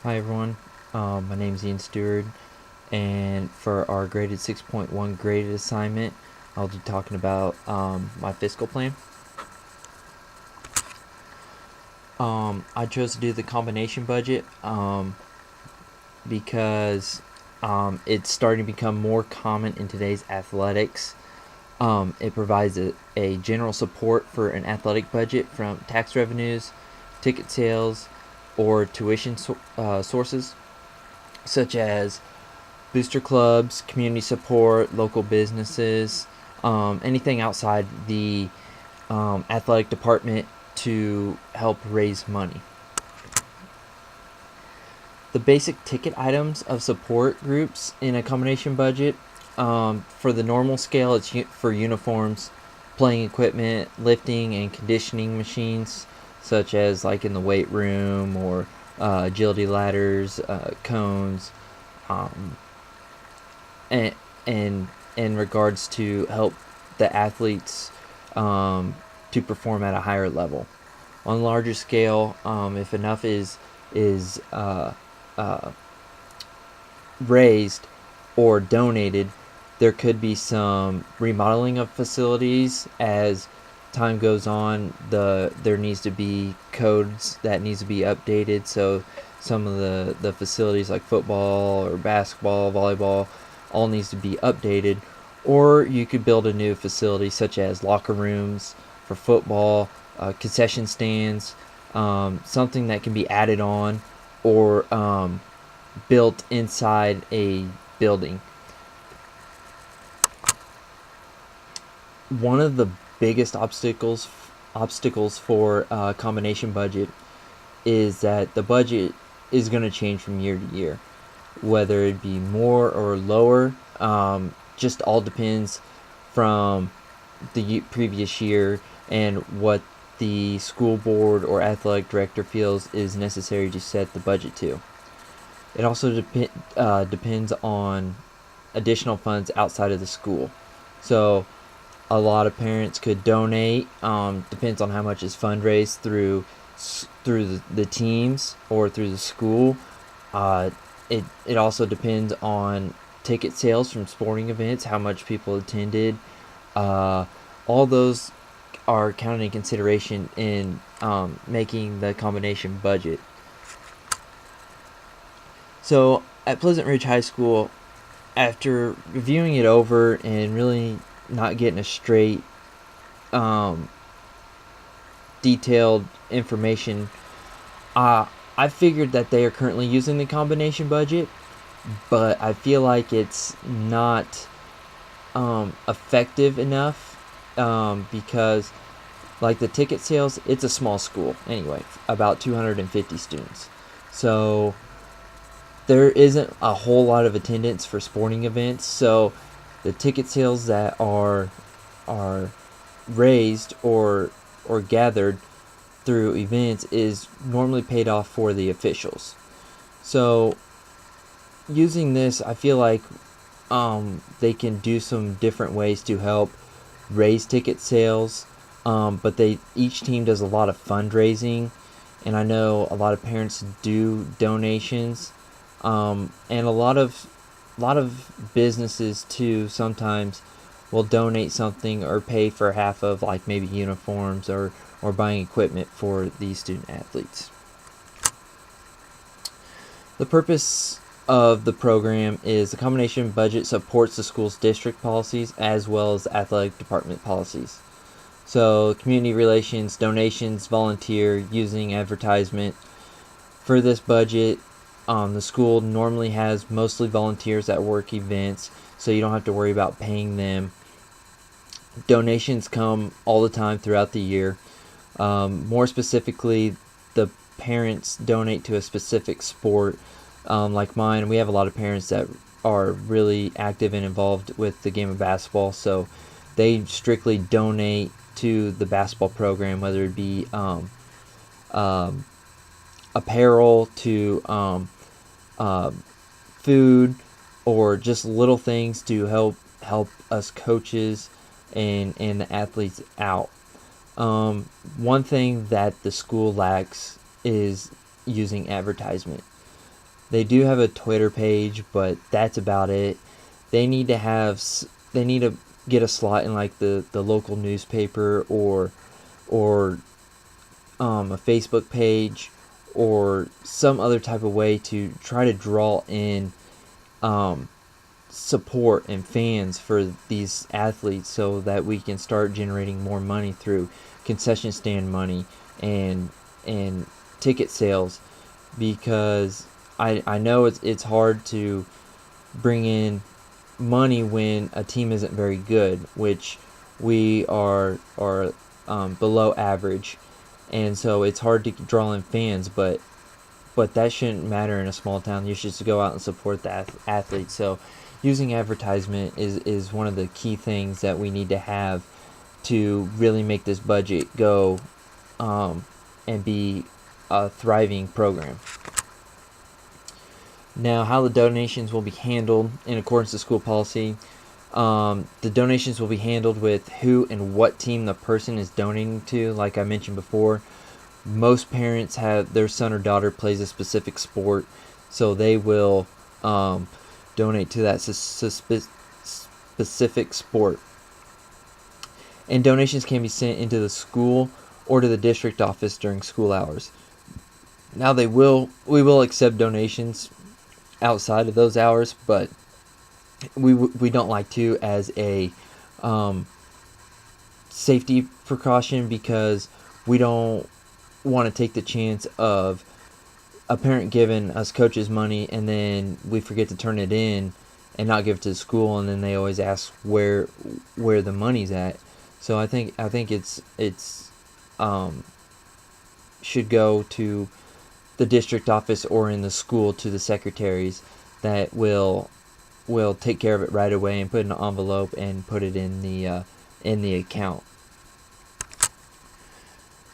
Hi everyone, my name is Steward, and for our graded 6.1 graded assignment, I'll be talking about my fiscal plan. I chose to do the combination budget because it's starting to become more common in today's athletics. It provides a general support for an athletic budget from tax revenues, ticket sales, or tuition sources, such as booster clubs, community support, local businesses, anything outside the athletic department to help raise money. The basic ticket items of support groups in a combination budget, for the normal scale, it's for uniforms, playing equipment, lifting and conditioning machines, such as like in the weight room or agility ladders, cones, um, and in regards to help the athletes to perform at a higher level. On a larger scale, if enough is raised or donated, there could be some remodeling of facilities as time goes on. There needs to be codes that needs to be updated, so some of the facilities like football or basketball, volleyball, all needs to be updated. Or you could build a new facility such as locker rooms for football, concession stands, something that can be added on or built inside a building. One of the biggest obstacles for a combination budget is that the budget is going to change from year to year, whether it be more or lower. Just all depends from the previous year and what the school board or athletic director feels is necessary to set the budget to. It also depends on additional funds outside of the school. So a lot of parents could donate. Depends on how much is fundraised through the teams or through the school. It also depends on ticket sales from sporting events, how much people attended. All those are counted in consideration in making the combination budget. So at Pleasant Ridge High School, after reviewing it over and really not getting a straight, um, detailed information, I figured that they are currently using the combination budget, but I feel like it's not effective enough, because like the ticket sales, it's a small school anyway, about 250 students. So there isn't a whole lot of attendance for sporting events. So the ticket sales that are raised or gathered through events is normally paid off for the officials. So using this, I feel like they can do some different ways to help raise ticket sales. But each team does a lot of fundraising, and I know a lot of parents do donations, and a lot of businesses too sometimes will donate something or pay for half of like maybe uniforms or buying equipment for these student athletes. The purpose of the program is the combination budget supports the school's district policies as well as athletic department policies. So community relations, donations, volunteer, using advertisement. For this budget, the school normally has mostly volunteers that work events, so you don't have to worry about paying them. Donations come all the time throughout the year. More specifically, the parents donate to a specific sport. Like mine, we have a lot of parents that are really active and involved with the game of basketball, so they strictly donate to the basketball program, whether it be um, apparel to food or just little things to help us coaches and the athletes out. One thing that the school lacks is using advertisement. They do have a Twitter page, but that's about it. They need to get a slot in like the local newspaper, or a Facebook page, or some other type of way to try to draw in support and fans for these athletes, so that we can start generating more money through concession stand money and ticket sales. Because I know it's hard to bring in money when a team isn't very good, which we are below average, and so it's hard to draw in fans. But that shouldn't matter in a small town. You should just go out and support the athletes. So using advertisement is one of the key things that we need to have to really make this budget go and be a thriving program. Now, how the donations will be handled in accordance to school policy. The donations will be handled with who and what team the person is donating to. Like I mentioned before, most parents have their son or daughter plays a specific sport, so they will donate to that specific sport. And donations can be sent into the school or to the district office during school hours. Now, we will accept donations outside of those hours, but we don't like to, as a safety precaution, because we don't want to take the chance of a parent giving us coaches money and then we forget to turn it in and not give it to the school, and then they always ask where the money's at. So I think it's should go to the district office, or in the school to the secretaries that will take care of it right away and put it in an envelope and put it in the account.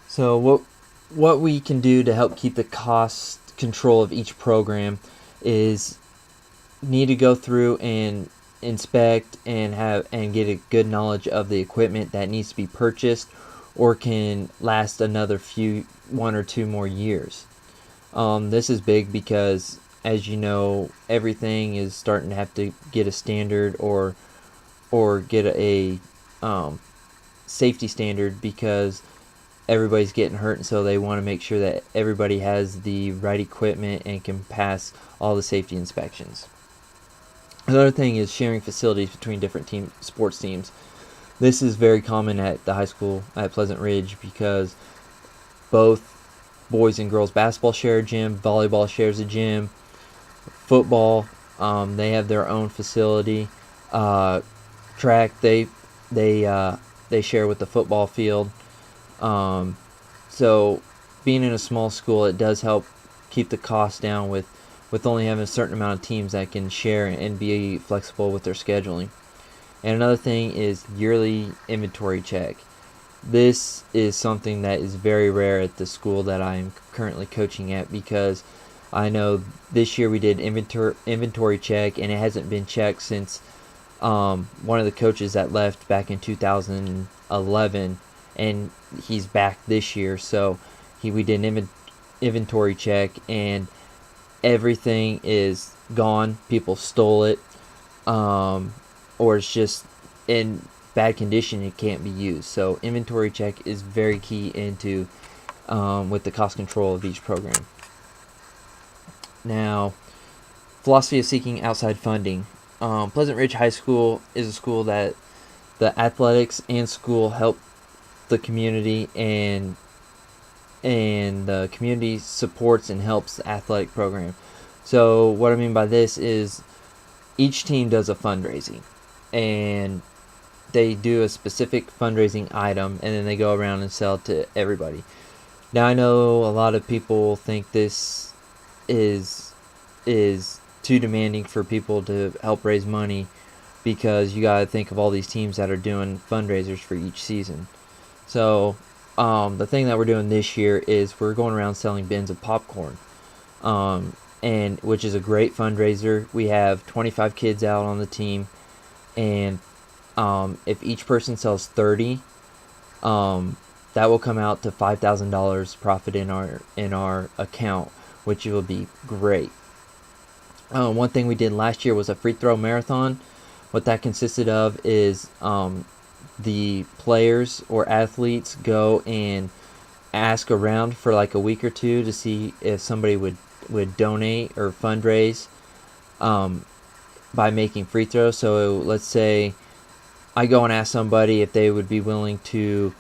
So what we can do to help keep the cost control of each program is need to go through and inspect and get a good knowledge of the equipment that needs to be purchased or can last another 1 or 2 more years. This is big because, as you know, everything is starting to have to get a standard or get a safety standard, because everybody's getting hurt, and so they want to make sure that everybody has the right equipment and can pass all the safety inspections. Another thing is sharing facilities between different sports teams. This is very common at the high school at Pleasant Ridge, because both boys and girls basketball share a gym, volleyball shares a gym, football, they have their own facility, track they share with the football field. So being in a small school, it does help keep the cost down with only having a certain amount of teams that can share and be flexible with their scheduling. And another thing is yearly inventory check. This is something that is very rare at the school that I'm currently coaching at, because I know this year we did inventory check, and it hasn't been checked since one of the coaches that left back in 2011, and he's back this year. So we did an inventory check, and everything is gone. People stole it, or it's just in bad condition. It can't be used. So inventory check is very key into with the cost control of each program. Now, philosophy of seeking outside funding. Pleasant Ridge High School is a school that the athletics and school help the community, and the community supports and helps the athletic program. So what I mean by this is each team does a fundraising, and they do a specific fundraising item, and then they go around and sell it to everybody. Now, I know a lot of people think this is too demanding for people to help raise money, because you got to think of all these teams that are doing fundraisers for each season. So the thing that we're doing this year is we're going around selling bins of popcorn, and which is a great fundraiser. We have 25 kids out on the team, and if each person sells 30, that will come out to $5,000 profit in our account, which will be great. One thing we did last year was a free throw marathon. What that consisted of is the players or athletes go and ask around for like a week or two to see if somebody would donate or fundraise by making free throws. So let's say I go and ask somebody if they would be willing to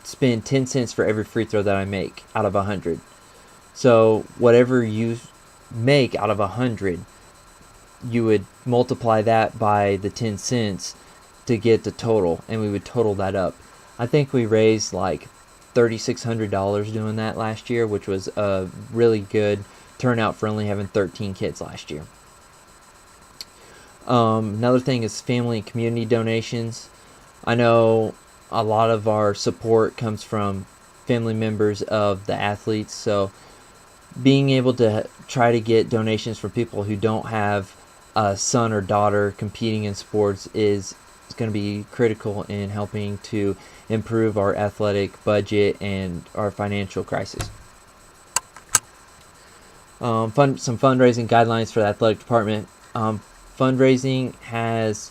spend 10 cents for every free throw that I make out of 100. So whatever you make out of 100, you would multiply that by the 10 cents to get the total, and we would total that up. I think we raised like $3,600 doing that last year, which was a really good turnout for only having 13 kids last year. Another thing is family and community donations. I know a lot of our support comes from family members of the athletes, so being able to try to get donations from people who don't have a son or daughter competing in sports is going to be critical in helping to improve our athletic budget and our financial crisis. Some fundraising guidelines for the athletic department. Fundraising has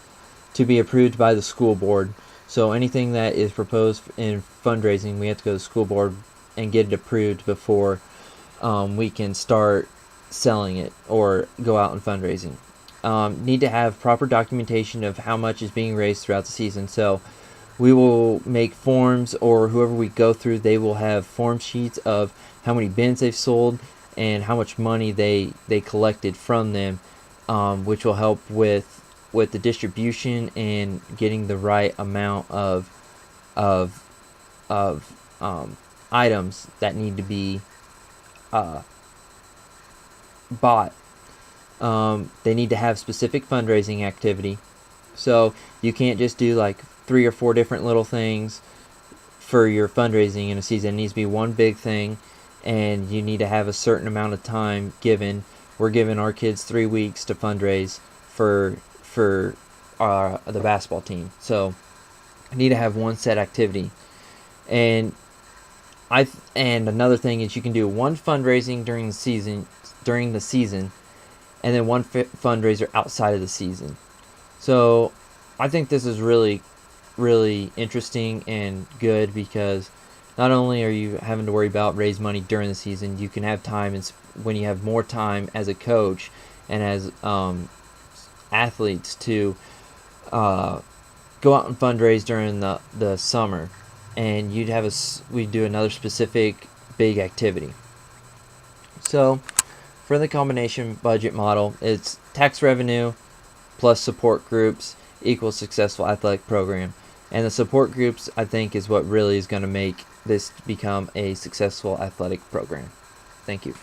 to be approved by the school board. So anything that is proposed in fundraising, we have to go to the school board and get it approved before we can start selling it or go out and fundraising. Need to have proper documentation of how much is being raised throughout the season. So we will make forms, or whoever we go through, they will have form sheets of how many bins they've sold and how much money they collected from them, which will help with the distribution and getting the right amount of items that need to be bought. They need to have specific fundraising activity. So you can't just do like 3 or 4 different little things for your fundraising in a season. It needs to be one big thing, and you need to have a certain amount of time given. We're giving our kids 3 weeks to fundraise for the basketball team. So I need to have one set activity. And another thing is you can do one fundraising during the season and then one fundraiser outside of the season. So I think this is really, really interesting and good, because not only are you having to worry about raise money during the season, you can have time when you have more time as a coach and as athletes to go out and fundraise during the summer, and we'd do another specific big activity. So for the combination budget model, it's tax revenue plus support groups equals successful athletic program. And the support groups, I think, is what really is going to make this become a successful athletic program. Thank you.